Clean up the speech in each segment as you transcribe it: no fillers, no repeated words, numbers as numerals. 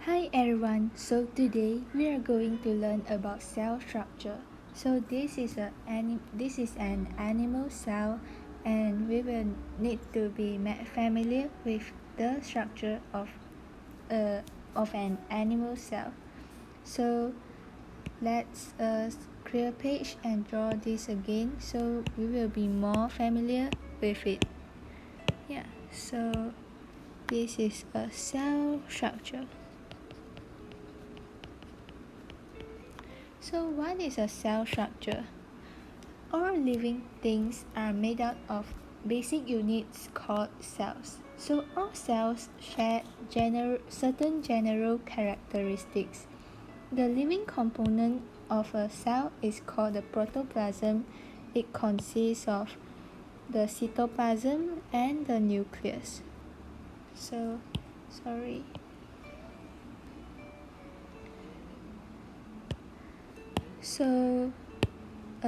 Hi everyone, so today we are going to learn about cell structure. So this is an animal cell, and we will need to be familiar with the structure of an animal cell. So let's clear page and draw this again so we will be more familiar with it. Yeah, so this is a cell structure. So what is a cell structure? All living things are made out of basic units called cells. So all cells share certain general characteristics. The living component of a cell is called the protoplasm. It consists of the cytoplasm and the nucleus. So a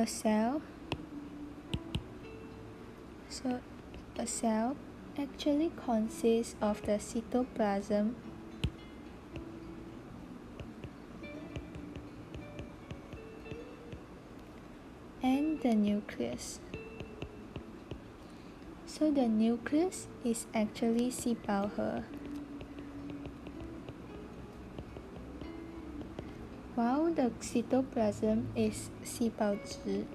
cell So a cell actually consists of the cytoplasm and the nucleus. So the nucleus is actually 细胞核, while the cytoplasm is 细胞质.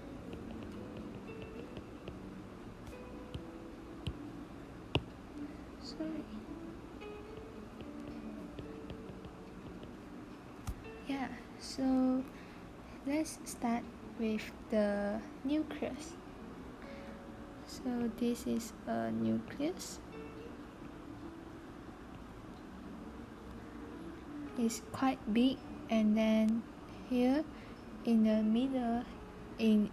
Yeah, so let's start with the nucleus. So this is a nucleus. It's quite big, and then here in the middle, in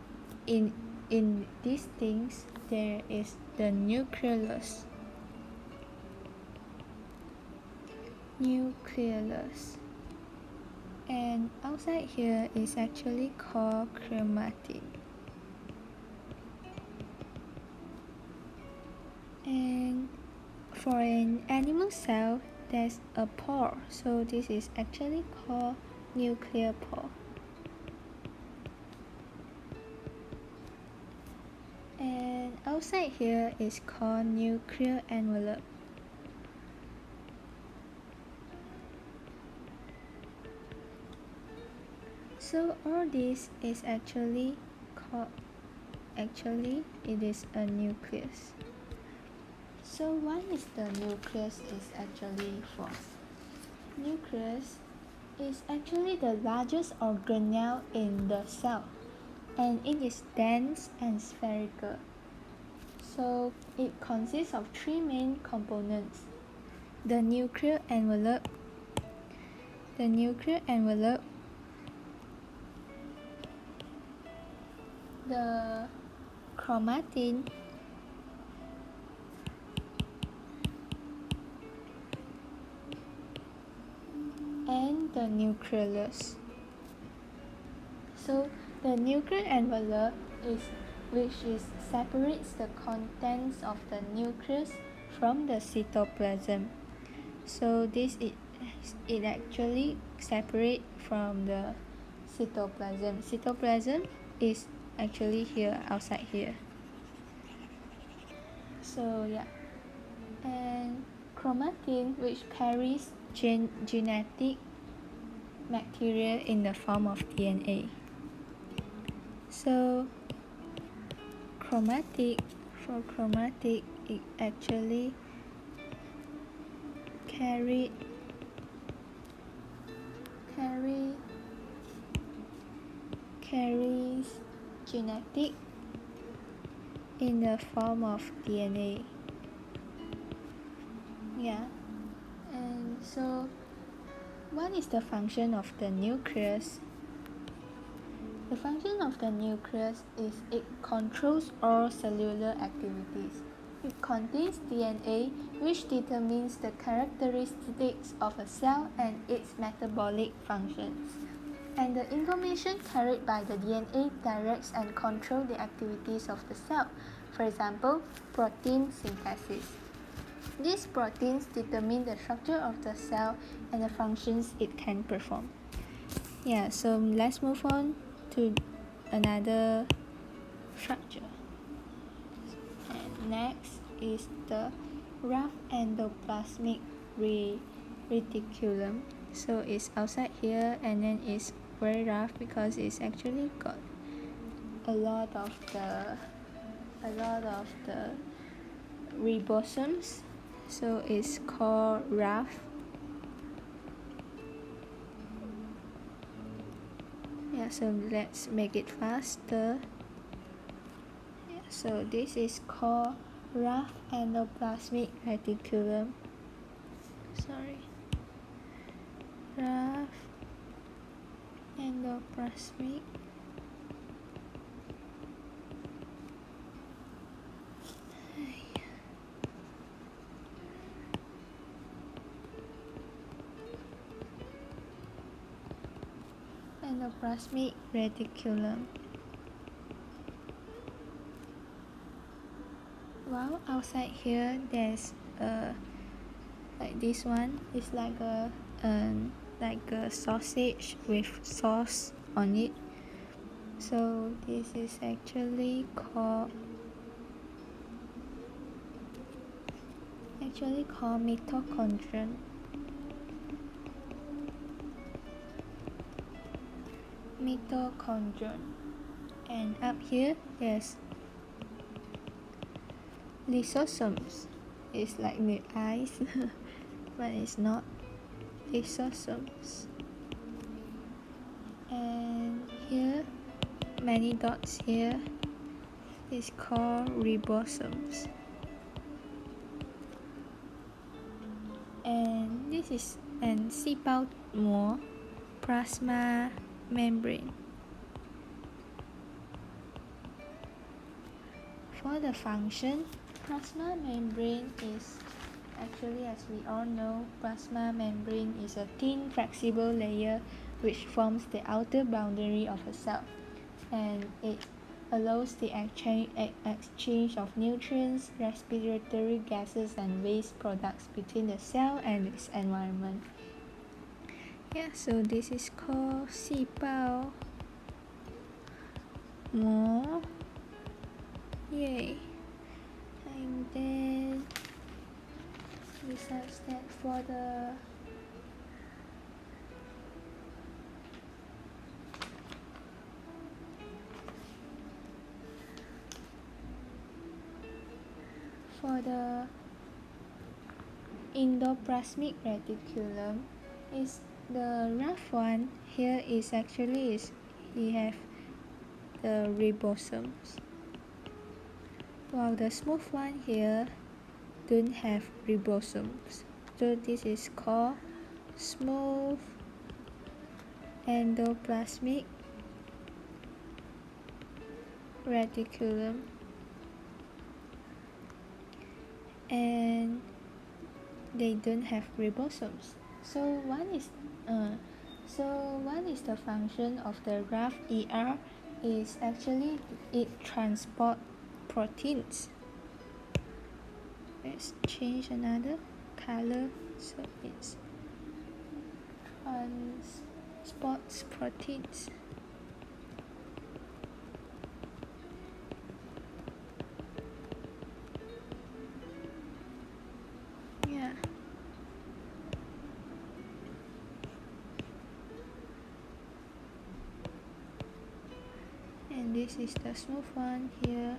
these things there is the nucleus. And outside here is actually called chromatin. And for an animal cell there's a pore, so this is actually called nuclear pore. And outside here is called nuclear envelope. So all this is actually it is a nucleus. So what is the nucleus is actually for? Nucleus is actually the largest organelle in the cell, and it is dense and spherical. So it consists of three main components: the nuclear envelope, the chromatin, and the nucleus. So the nuclear envelope separates the contents of the nucleus from the cytoplasm. So it actually separates from the cytoplasm. Cytoplasm is actually here, outside here. So yeah, and chromatin, which carries genetic material in the form of DNA. So chromatic it actually carries genetic in the form of DNA. Yeah, and so what is the function of the nucleus? The function of the nucleus is it controls all cellular activities. It contains DNA, which determines the characteristics of a cell and its metabolic functions. And the information carried by the DNA directs and controls the activities of the cell. For example, protein synthesis. These proteins determine the structure of the cell and the functions it can perform. Yeah, so let's move on to another structure. And next is the rough endoplasmic reticulum. So it's outside here, and then it's very rough because it's actually got a lot of the ribosomes, so it's called rough. Yeah, so let's make it faster. Yeah, so this is called rough endoplasmic reticulum. Rough endoplasmic endoplasmic reticulum. Well, outside here there's like this one is like a sausage with sauce on it. So this is actually called mitochondrion. And up here there's lysosomes. It's like the eyes but it's not. Lysosomes. And here many dots here is called ribosomes. And this is an 细胞膜 plasma membrane. For the function, plasma membrane is actually, as we all know, plasma membrane is a thin flexible layer which forms the outer boundary of a cell, and it allows the exchange of nutrients, respiratory gases, and waste products between the cell and its environment. Yeah, so this is called 细胞膜. Yay. And then besides that, for the endoplasmic reticulum, is the rough one here is actually we have the ribosomes, while the smooth one here don't have ribosomes. So this is called smooth endoplasmic reticulum. And they don't have ribosomes. So one is the function of the rough ER is actually it transport proteins. Let's change another color, so it's transports proteins. Yeah. And this is the smooth one here.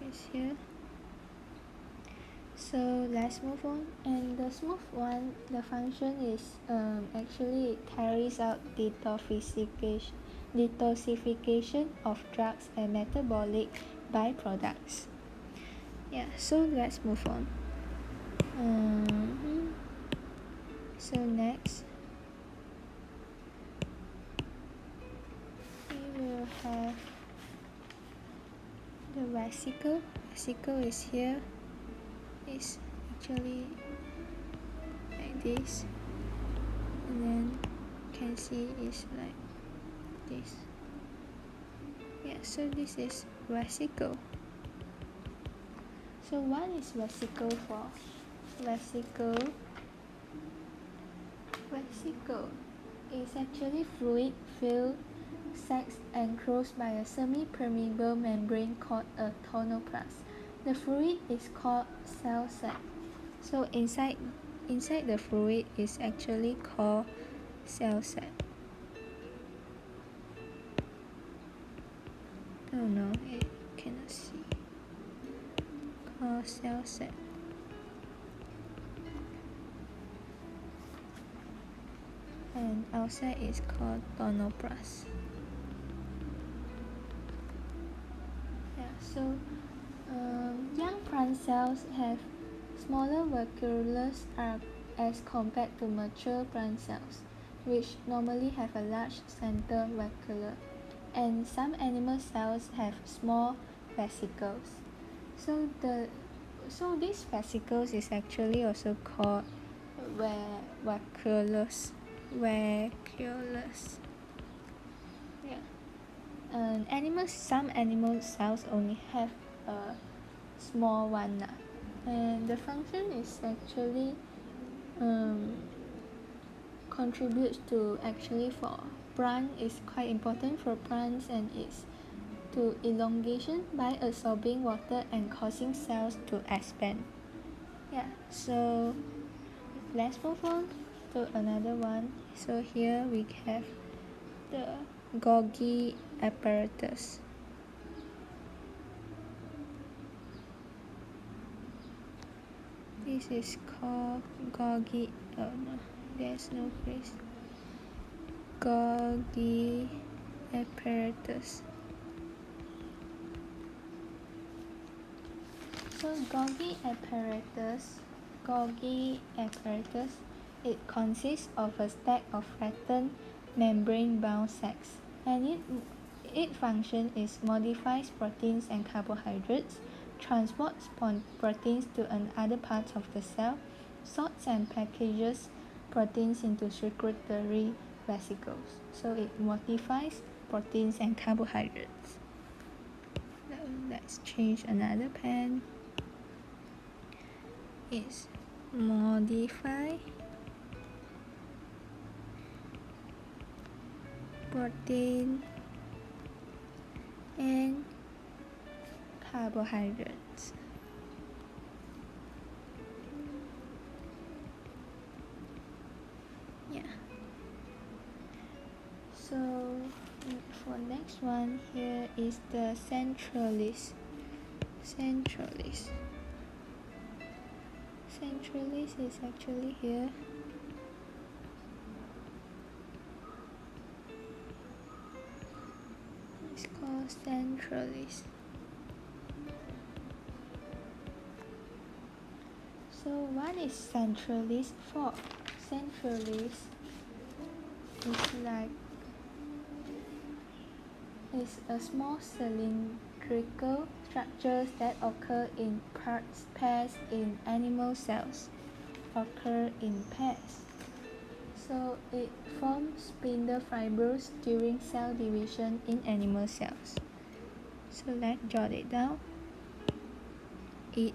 It's here. So let's move on. And the smooth one, the function is actually it carries out detoxification of drugs and metabolic byproducts. Yeah, so let's move on. So next we will have the vesicle. Vesicle is here. It's actually like this, and then you can see it's like this. Yeah, so this is vesicle. So what is vesicle for? Vesicle Vesicle is actually fluid filled sacs enclosed by a semi-permeable membrane called a tonoplast. The fluid is called cell sac. So inside the fluid is actually called cell sac. Oh no, I cannot see. Called cell sac. And outside is called tonoplast. Yeah, so young plant cells have smaller vacuoles as compared to mature plant cells, which normally have a large center vacuole, and some animal cells have small vesicles. So these vesicles is actually also called vacuoles. Vacuoles. Yeah. Some animal cells only have a small one, and the function is actually um, contributes to actually for plant is quite important for plants, and it's to elongation by absorbing water and causing cells to expand. Yeah, so let's move on to another one. So here we have the Golgi apparatus. This is called Golgi. Oh no, there's no phrase. Golgi apparatus. So Golgi apparatus, it consists of a stack of flattened membrane-bound sacs, and its function is modifies proteins and carbohydrates, transports proteins to another part of the cell, sorts and packages proteins into secretory vesicles. So it modifies proteins and carbohydrates. Let's change another pen. Is modify protein and carbohydrates. Yeah. So for next one, here is the centralis. Centralis is actually here. It's called centralis. So what is centralis for? Centralis is a small cylindrical structures that occur in pairs in animal cells. So it forms spindle fibrils during cell division in animal cells. So let's jot it down. It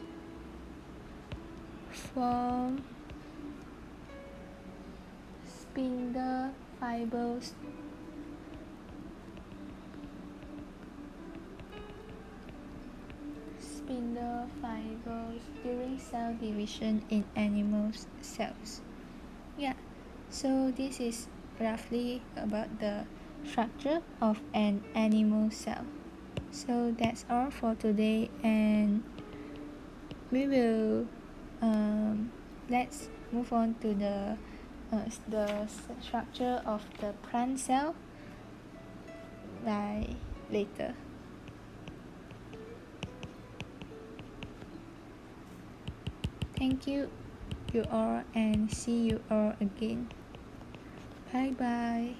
forms spindle fibrils during cell division in animal cells. Yeah, so this is roughly about the structure of an animal cell. So that's all for today, and we will let's move on to the structure of the plant cell like later. Thank you all, and see you all again. Bye bye.